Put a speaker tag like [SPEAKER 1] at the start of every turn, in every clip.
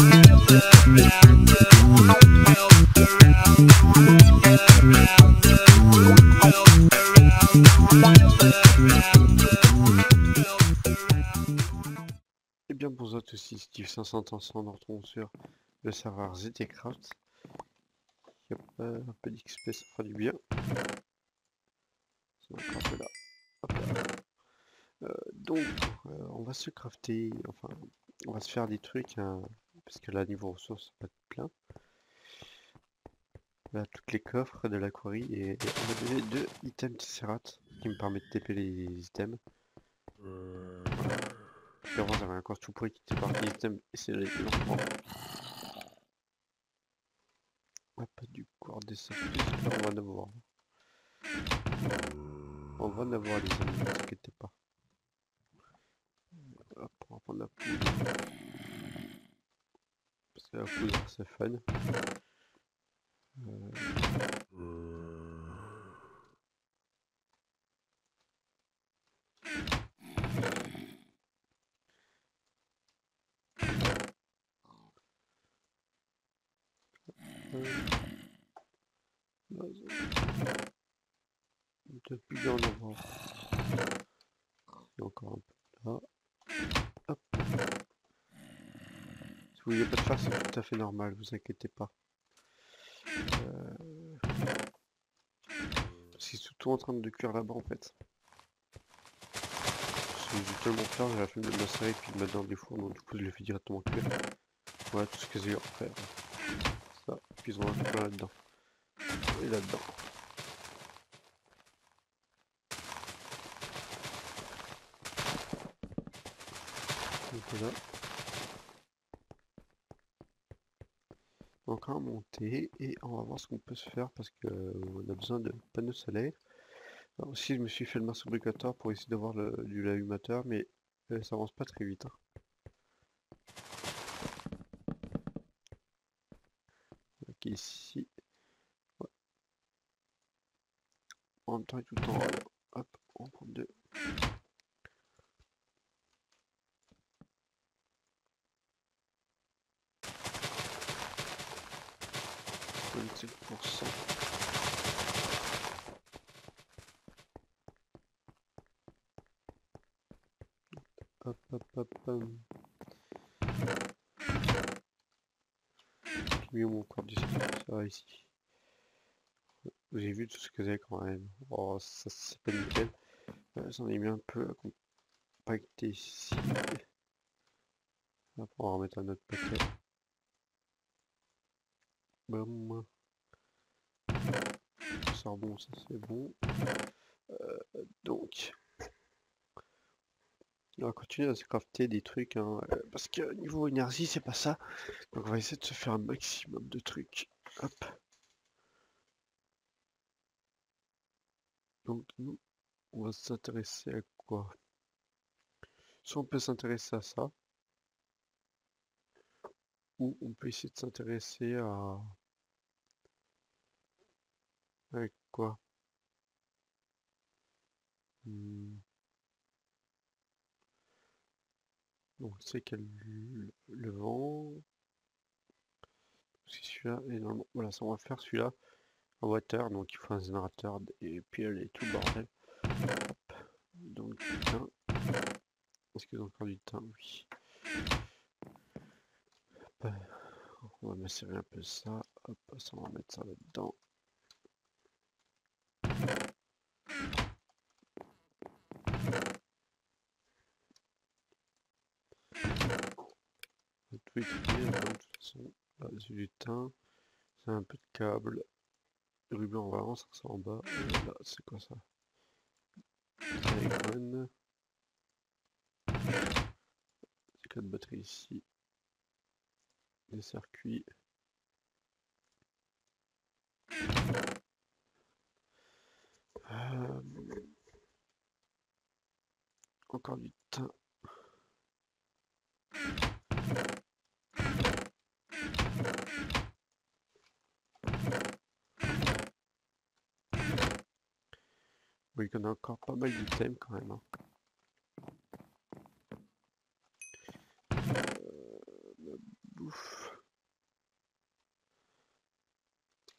[SPEAKER 1] Et bien bonjour à tous, ici Steve 500 dans ton sur le serveur ZTCraft. Un peu d'XP, ça fera du bien. C'est encore un peu là. Hop là. On va se crafter, enfin on va se faire des trucs, hein, parce que là niveau ressources ça va être plein. Là toutes les coffres de la quarry et on va donner 2 items Tesseract qui me permettent de TP les items. Avant j'avais un corps tout pourri qui était parti items et c'est lentement. Hop, du corps des sacrifices, on va en avoir. On va en avoir les amis, ne vous inquiétez pas. Hop, on va prendre la poudre. Parce que la poudre c'est fun. Peut-être plus bien en avoir. Il y a encore un peu là. Hop. Si vous voyez pas de faire, c'est tout à fait normal, vous inquiétez pas. C'est surtout en train de cuire là-bas en fait. J'ai tellement peur, j'ai la flemme de me serrer et puis de mettre dans des fours, donc du coup je le fais directement cuire. Voilà tout ce que j'ai à faire. Ça, puis ils ont un plein là-dedans. Et là-dedans. Donc voilà. Encore à monter et on va voir ce qu'on peut se faire parce que on a besoin de panneaux solaires. Alors aussi je me suis fait le Mars fabricateur pour essayer d'avoir du l'allumateur mais ça avance pas très vite. Hein. Ok ici. Ouais. En même temps et tout le temps. Hop, on prend 2. 25%. Hop, hop, hop, hop. J'ai mis mon corps d'ici, ça va ici. J'ai vu tout ce que j'ai quand même. Oh, ça c'est pas nickel. J'en ai mis un peu à compacter ici. Hop, on va remettre un autre paquet. Bam. Charbon, ça c'est bon. Donc, on va continuer à se crafter des trucs, hein, parce que niveau énergie, c'est pas ça. Donc on va essayer de se faire un maximum de trucs. Hop. Donc nous, on va s'intéresser à quoi? Soit on peut s'intéresser à ça, ou on peut essayer de s'intéresser à... Avec quoi? Donc c'est quel le vent. C'est celui-là, et normalement, voilà, ça on va faire celui-là en water, donc il faut un générateur et puis elle est tout le bordel. Hop. Donc du thym. Est-ce qu'il y a encore du thym? Oui. Hop. On va macérer un peu ça. Hop, ça on va mettre ça là-dedans. Tout étudier, de toute façon. Là, c'est du thym. C'est un peu de câble. Le ruban, on va avancer ça en bas. Là, c'est quoi ça? Iron. C'est 4 batteries ici. Des circuits. Encore du thym. Oui, il y en a encore pas mal d'items quand même. Hein. La bouffe.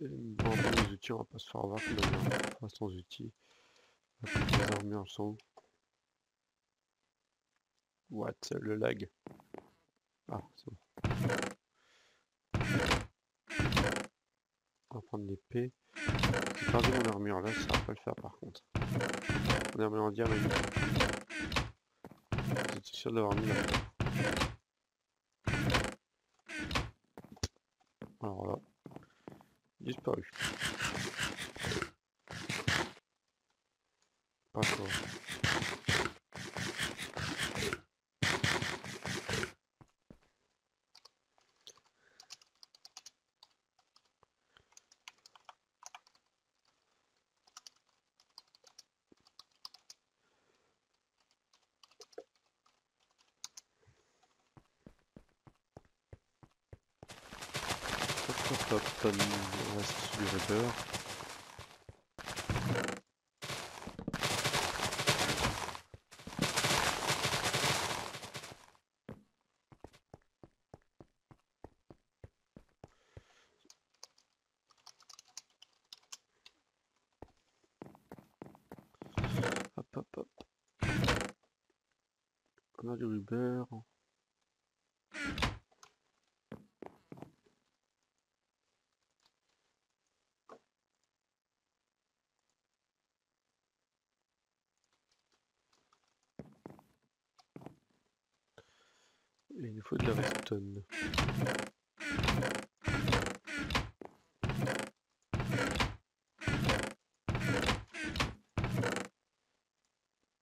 [SPEAKER 1] On va prendre les outils, on va pas se faire avoir comme on fera sans outils. Les armures sont... What? Le lag. Ah, c'est bon. On va prendre l'épée. J'ai perdu mon armure là, ça va pas le faire par contre. Mon armure en diamant. J'étais sûr d'avoir mis la... Alors là, disparu. Pas trop. Hop, on reste sur du rubber. Hop, hop, hop. On a du rubber. Et il nous faut de la redstone.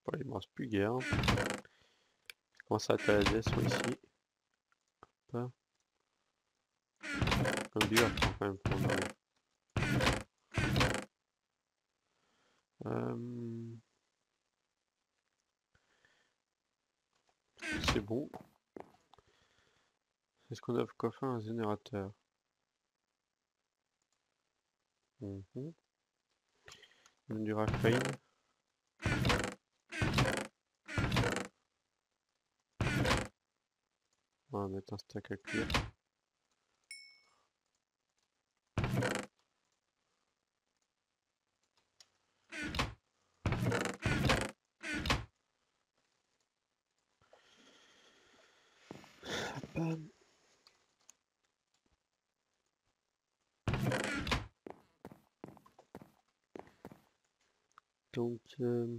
[SPEAKER 1] Bon, il ne me reste plus guère. Je commence à attaquer soit ici. Hop. Comme dur quand même pour moi. C'est bon. Est-ce qu'on a quoi faire un générateur? Du Raphaël. On va mettre un stack à cuire. Donc, on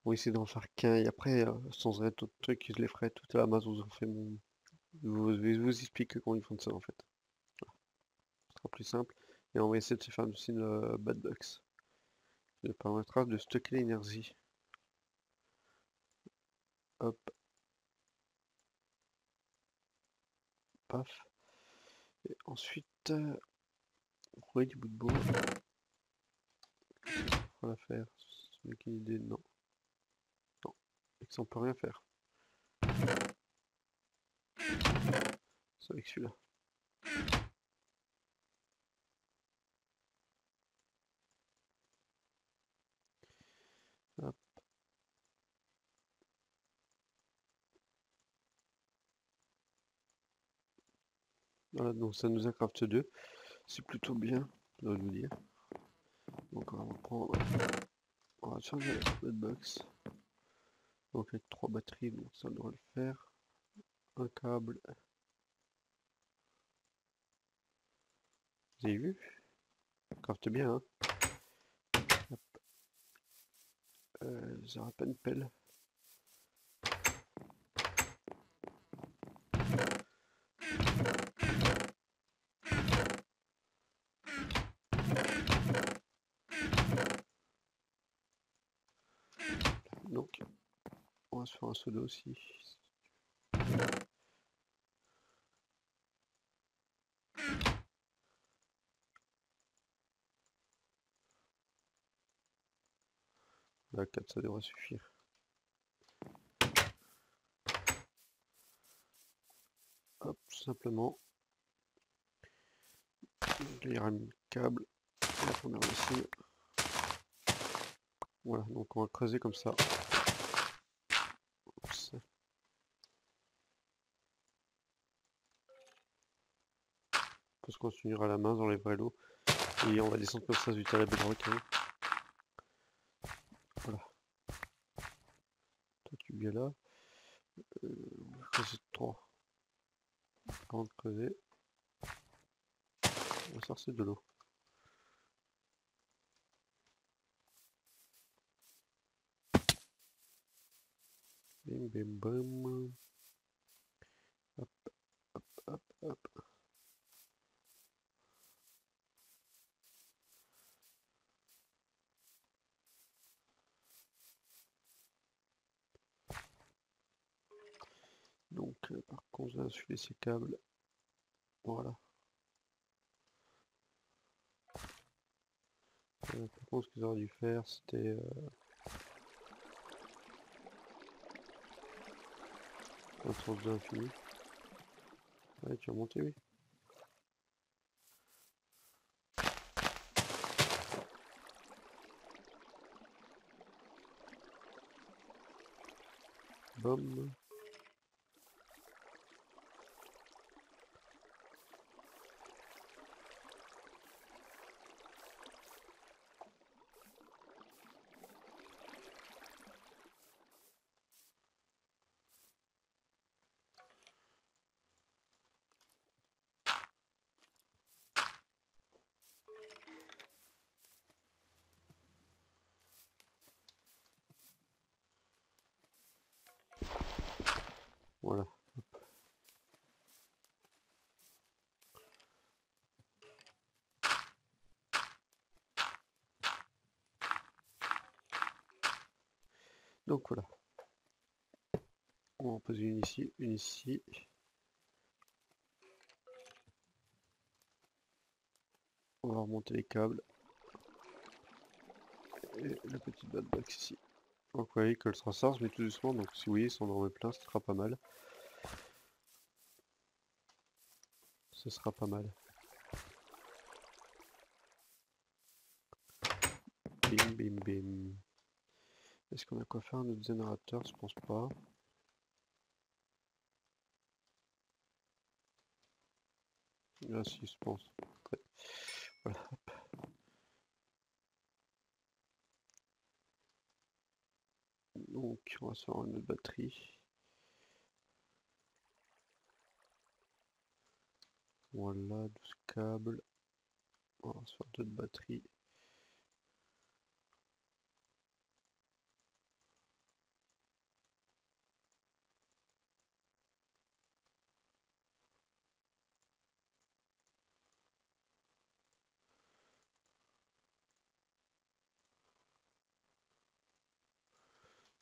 [SPEAKER 1] va essayer d'en faire qu'un et après, sans arrêt d'autres trucs, je les ferai tout à la base. Vous en fait mon. Je vous explique comment ils font ça en fait. Ce sera plus simple. Et on va essayer de se faire aussi le bad box. Ça permettra de stocker l'énergie. Hop. Paf. Et ensuite, on trouver du bout de bois. On va faire. C'est une idée, non. Non. Et que ça on peut rien faire. C'est avec celui-là. Hop. Voilà, donc ça nous a craft 2. C'est plutôt bien, je dois vous dire. Donc on va prendre. On va changer la box. Donc avec 3 batteries, donc ça devrait le faire. Un câble. Vous avez vu? Craft bien, hein. J'aurai pas une pelle. Donc, on va se faire un soda aussi. Là, 4, ça devrait suffire. Hop, tout simplement. Il y aura un câble. Et on a aussi. Voilà, donc on va creuser comme ça. Oups. On peut se continuer à la main, j'enlèverai l'eau. Et on va descendre comme ça vite à la bedrock. Hein. Voilà. Toi tu viens là. On va creuser 3. Avant de creuser, on va sortir de l'eau. Bim bim bam. Hop, hop, hop. Donc par contre je vais insuffler ces câbles. Voilà. Par contre ce qu'ils auraient dû faire c'était un sens de l'infini. Ouais tu vas monter oui. Bam. Voilà. Donc voilà. On va en poser une ici, une ici. On va remonter les câbles. Et la petite bad box ici. Donc vous voyez qu'elle se recharge mais tout doucement, donc si vous voyez si on en remet plein, ce sera pas mal. Ce sera pas mal. Bim bim bim. Est-ce qu'on a quoi faire un autre générateur? Je pense pas. Ah si, je pense. Ouais. Voilà. Donc on va se faire une autre batterie. Voilà, 12 câbles. On va se faire d'autres batteries.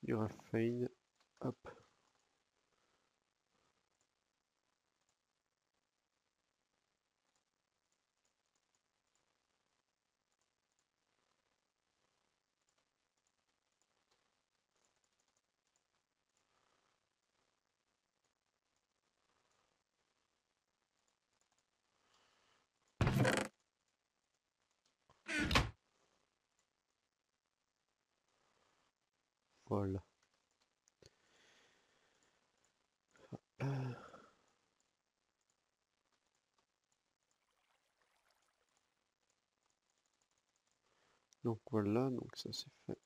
[SPEAKER 1] Du graphane. Hop. Voilà. Donc voilà, donc ça c'est fait.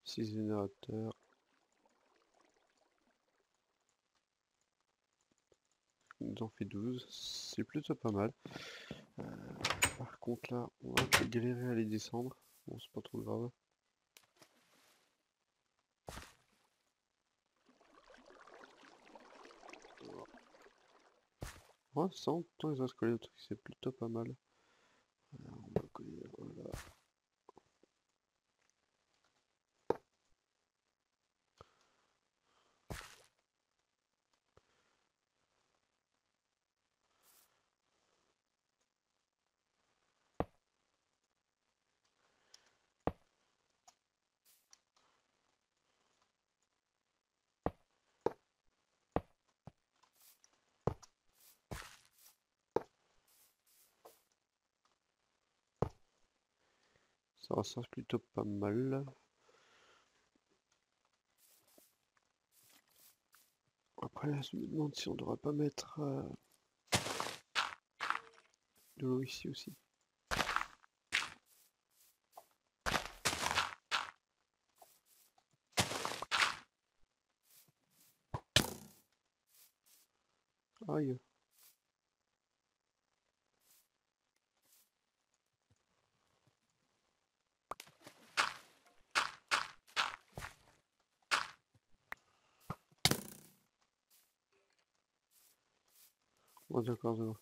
[SPEAKER 1] 6 générateurs. Il nous en fait 12. C'est plutôt pas mal. Par contre là, on va un peu galérer à les descendre. Bon, c'est pas trop grave. Ouais, ça, en temps ils vont se coller au truc, c'est plutôt pas mal. On va coller, voilà. Ça plutôt pas mal. Après, je me demande si on devrait pas mettre de l'eau ici aussi. Aïe. Oh, d'accord, d'accord.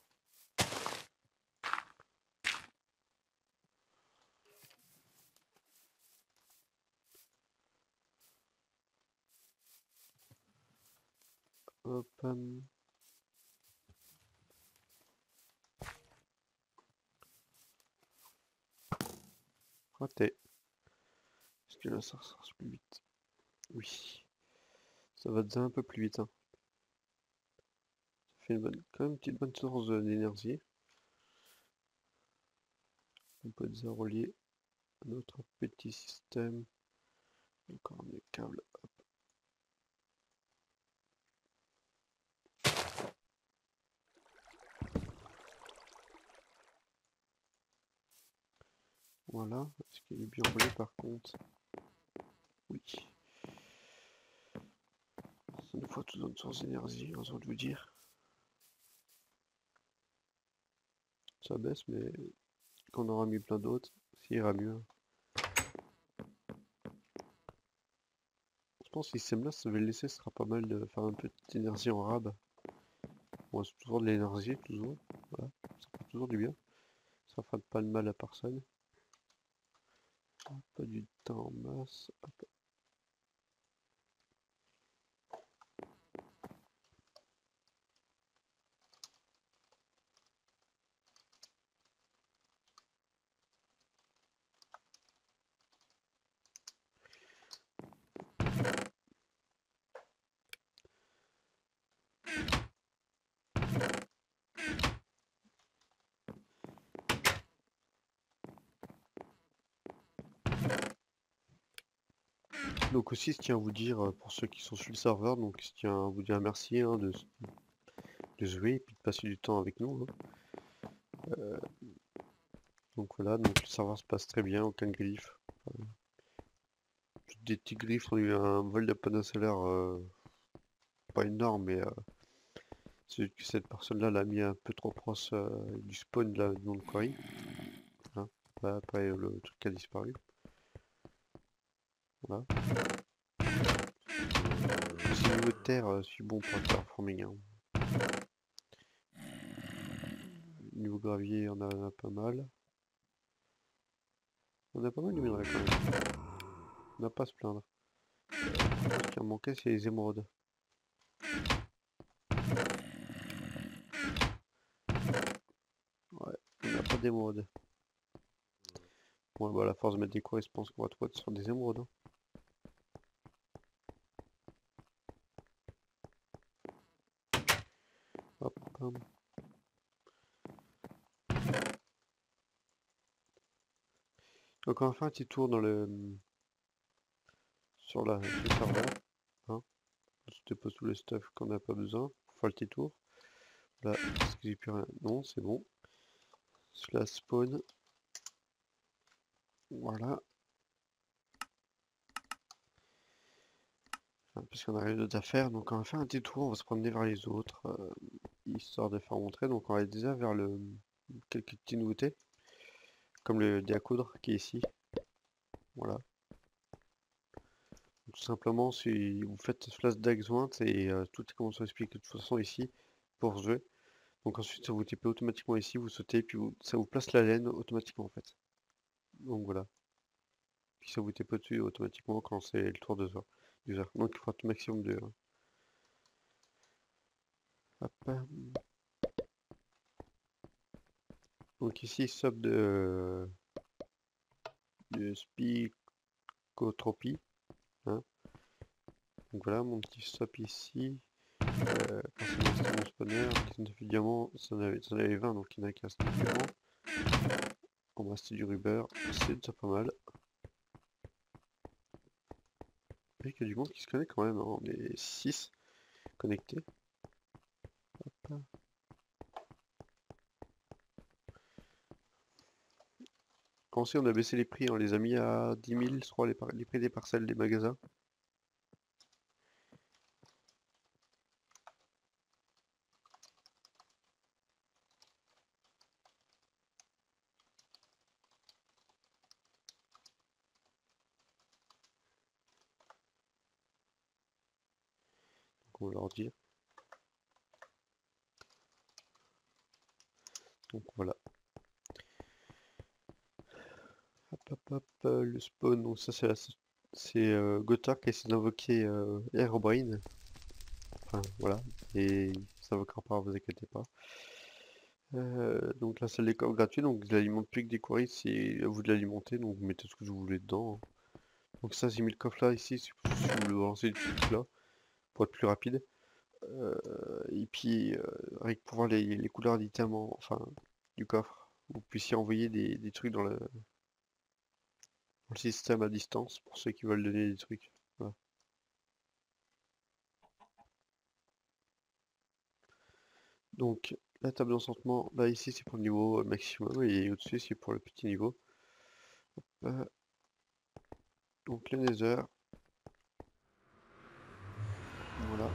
[SPEAKER 1] Hop, raté. Est-ce que là ça sera plus vite? Oui. Ça va déjà un peu plus vite, hein. Ça fait quand même une petite bonne source d'énergie. On peut déjà relier notre petit système. Encore des câbles. Voilà. Est-ce qu'il est bien relié par contre? Oui. Ça nous faut toute notre source d'énergie, j'ai envie de vous dire. Ça baisse, mais quand on aura mis plein d'autres, ça ira mieux. Je pense que ce système-là, si ça va le laisser, ce sera pas mal de faire un peu d'énergie en rab. Bon, c'est toujours de l'énergie, toujours. Voilà. Ça fait toujours du bien. Ça fera pas de mal à personne. Pas du temps en masse. Hop. Donc aussi, je tiens à vous dire, pour ceux qui sont sur le serveur, donc je tiens à vous dire merci hein, de jouer et puis de passer du temps avec nous. Hein. Donc voilà, donc le serveur se passe très bien, aucun griffe. Des petits griffes, on a eu un vol de panneau solaire pas énorme, mais c'est que cette personne-là l'a mis un peu trop proche du spawn de la de quarry. Hein. Là, après, le truc a disparu. Voilà. Ce niveau de terre, je suis bon pour le terraforming. Hein. Niveau gravier, on a pas mal. On a pas mal de minerais quand même. On n'a pas à se plaindre. Ce qui a manqué, c'est les émeraudes. Ouais, on n'a pas d'émeraudes. Bon, bah, à la force de mettre des cours, je pense qu'on va trouver sur des émeraudes. Hein. Hop, hop. Donc on va faire un petit tour dans sur le serveur. Hein. Je dépose tout le stuff qu'on n'a pas besoin. Pour faire le petit tour. Là, est-ce que j'ai plus rien? Non, c'est bon. Cela spawn. Voilà. Enfin, puisqu'on a rien d'autre à faire, donc on va faire un petit tour, on va se promener vers les autres, histoire de faire montrer. Donc on va aller déjà vers quelques petites nouveautés, comme le dé à coudre qui est ici. Voilà. Donc, tout simplement, si vous faites flash dag jointe et tout est comme on s'explique de toute façon ici pour jouer. Donc ensuite, ça vous TP automatiquement ici, vous sautez, puis ça vous place la laine automatiquement en fait. Donc voilà. Puis ça vous TP dessus automatiquement quand c'est le tour de user. Donc il faut un maximum de. Hop. Donc ici, sub de spicotropie. Hein. Donc voilà mon petit stop ici. Quand c'est mon spawner, 19 diamants, ça en avait 20, donc il n'y en a qu'un diamant. On va rester du rubber, c'est déjà pas mal. Il y a du monde qui se connecte quand même, hein. On est 6 connectés. Hop. Ensuite, on a baissé les prix, on les a mis à 10 000, je crois, les prix des parcelles des magasins. Donc on va leur dire. Donc voilà. Le spawn, donc ça c'est Gothard qui essaie d'invoquer Herobrine. Enfin voilà, et ça invoquera pas, vous inquiétez pas. Donc la salle des coffres gratuit, donc je l'alimente plus que des courriers, c'est à vous de l'alimenter, donc vous mettez ce que vous voulez dedans, hein. Donc ça j'ai mis le coffre là ici, si vous le lancez depuis là, pour être plus rapide. Et puis avec pour voir les couleurs d'items, enfin du coffre, vous puissiez envoyer des trucs dans le système à distance pour ceux qui veulent donner des trucs. Voilà. Donc la table d'enchantement, là ici c'est pour le niveau maximum et au-dessus c'est pour le petit niveau. Euh, donc le nether. Voilà.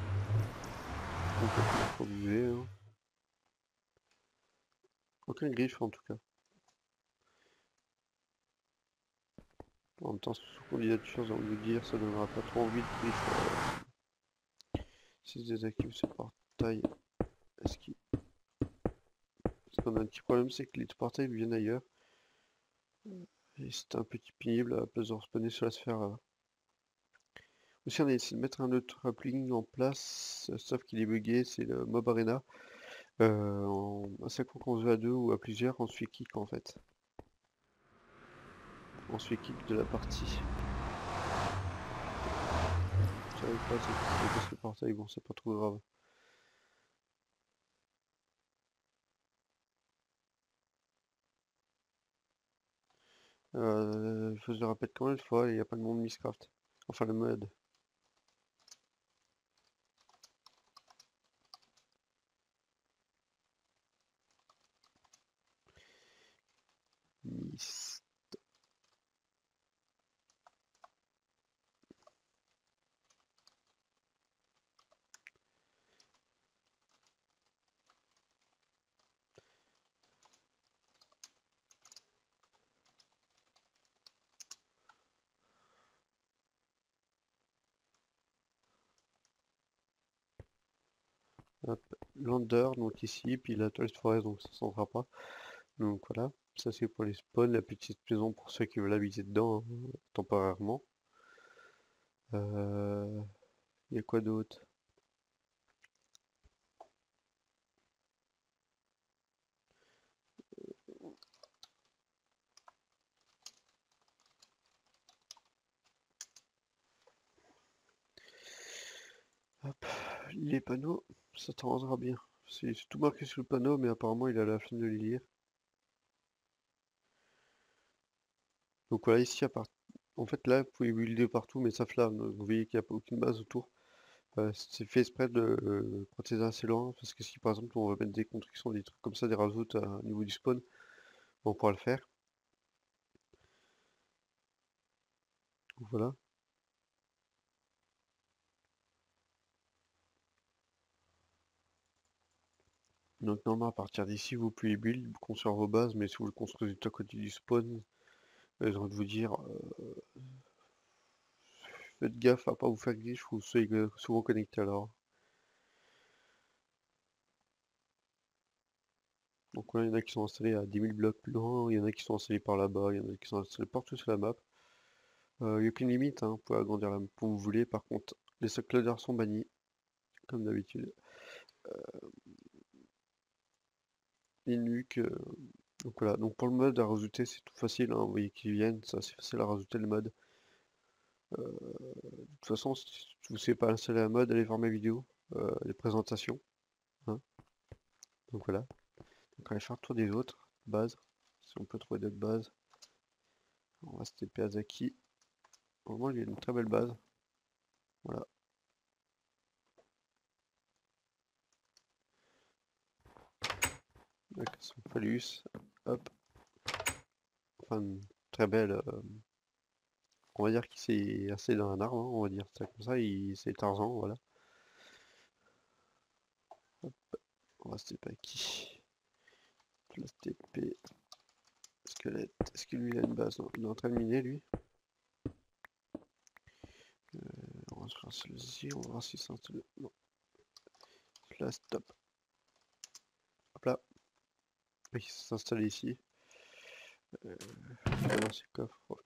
[SPEAKER 1] Complètement faut bouger, hein. Aucun griffe en tout cas. En même temps, sous candidature, j'ai envie de vous dire, ça donnera pas trop envie de griffe. Si je désactive ce portail, est-ce qu'il... Parce qu'on a un petit problème, c'est que les portails viennent ailleurs. Et c'est un petit pénible à la place de respawner sur la sphère là. Aussi, on a essayé de mettre un autre plugin en place, sauf qu'il est bugué, c'est le Mob Arena. À chaque fois qu'on se joue à deux ou à plusieurs, on suit kick en fait. On suit kick de la partie. J'arrive pas, c'est le portail, bon, c'est pas trop grave. Je le répète combien de fois, il n'y a pas de monde Minecraft. Enfin, le mode. Mis- Hop, Lander, donc ici, puis la Toilette Forest, donc ça s'en fera pas. Donc voilà, ça c'est pour les spawns, la petite maison pour ceux qui veulent habiter dedans, hein, temporairement. Il y a quoi d'autre? Hop, les panneaux, ça t'arrangera bien. C'est tout marqué sur le panneau, mais apparemment il a la flemme de les lire. Donc voilà, ici, en fait là, vous pouvez builder partout, mais ça flamme. Donc, vous voyez qu'il n'y a aucune base autour. C'est fait exprès de protéger assez loin, parce que si par exemple on va mettre des constructions, des trucs comme ça, des rajouts au niveau du spawn, on pourra le faire. Donc voilà. Donc normalement à partir d'ici vous pouvez build, construire vos bases, mais si vous le construisez tout à côté du spawn, j'ai envie de vous dire, faites gaffe à pas vous faire glitch ou soyez souvent connecté alors. Donc voilà, il y en a qui sont installés à 10 000 blocs plus loin, il y en a qui sont installés par là-bas, il y en a qui sont installés partout sur la map. Il n'y a aucune limite, hein, vous pouvez agrandir la map comme vous voulez, par contre les subclouders sont bannis, comme d'habitude. Les nuques, donc voilà, donc pour le mode à rajouter c'est tout facile, hein, vous voyez qu'ils viennent, c'est assez facile à rajouter le mode. De toute façon, si vous ne savez pas installer un mode, allez voir mes vidéos, les présentations, hein. Donc voilà, donc on va faire le tour des autres bases. si on peut trouver d'autres bases. On va se TP à Zaki. Normalement, il y a une très belle base. Voilà. Avec son phallus. Hop. Enfin, très belle. On va dire qu'il s'est assez dans un arbre, hein, on va dire ça comme ça. C'est Tarzan, voilà. Hop. On va se TP à qui? La TP. Squelette. Est-ce que lui il a une base? Non, il est en train de miner lui. On va se faire celui-ci, on va voir si c'est un... Non. Là, stop. Hop là. Oui, il s'est installé ici. Dans ces coffres.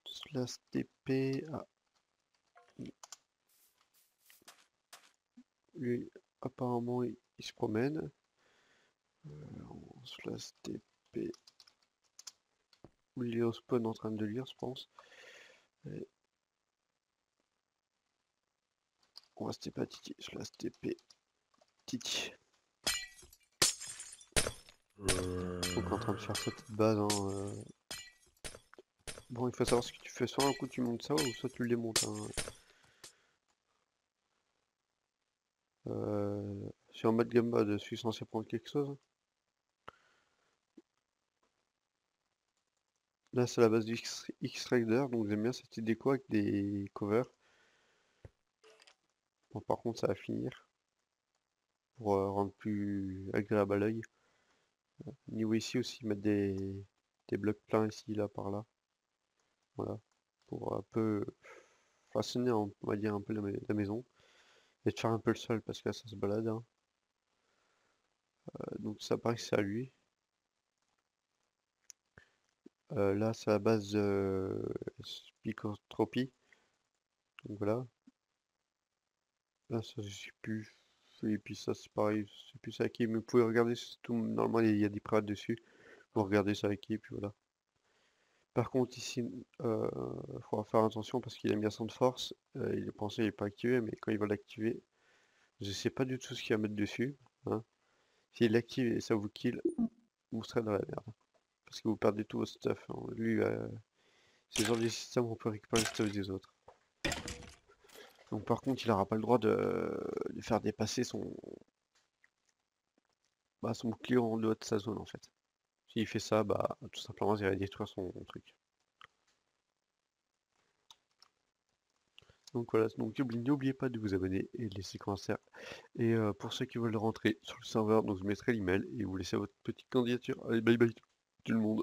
[SPEAKER 1] Slash TP. Ah. Lui, apparemment, il se promène. Slash TP. Il est au spawn en train de lire, je pense. Et on va se TP à Titi. Slash TP. Titi. Donc en train de faire sa petite base. Hein, Bon, il faut savoir ce que tu fais. Soit un coup tu montes ça, ou soit tu le démontes. Hein. Je suis en mode game mode, je suis censé prendre quelque chose. Hein. Là, c'est la base du X-Raider, donc j'aime bien cette petite déco avec des covers. Bon, par contre, ça va finir pour rendre plus agréable à l'œil. Niveau ici aussi, mettre des blocs pleins ici, là, par là. Voilà. Pour un peu façonner, on va dire, un peu la maison. Et de faire un peu le sol, parce que là, ça se balade. Hein. Donc ça paraît que c'est à lui. Là, c'est la base Spicotropie. Donc voilà. Là, ça, je sais plus. Et puis ça, c'est pareil. C'est plus ça qui. Mais vous pouvez regarder, tout. Normalement, il y a des prêts dessus. Vous regardez ça avec et puis voilà. Par contre, ici, il faudra faire attention parce qu'il a mis à son de force. Il est pensé, il n'est pas activé, mais quand il va l'activer, je sais pas du tout ce qu'il va mettre dessus. Hein. S'il l'active et ça vous kill, vous serez dans la merde. Parce que vous perdez tout votre stuff. Hein. Lui, c'est le genre de système où on peut récupérer le stuff des autres. Donc par contre, il n'aura pas le droit de faire dépasser son bouclier en dehors de sa zone en fait. S'il fait ça, bah tout simplement, il va détruire son truc. Donc voilà, donc n'oubliez pas de vous abonner et de laisser commentaire. Et pour ceux qui veulent rentrer sur le serveur, donc vous mettrez l'email et vous laissez votre petite candidature. Allez, bye bye tout le monde.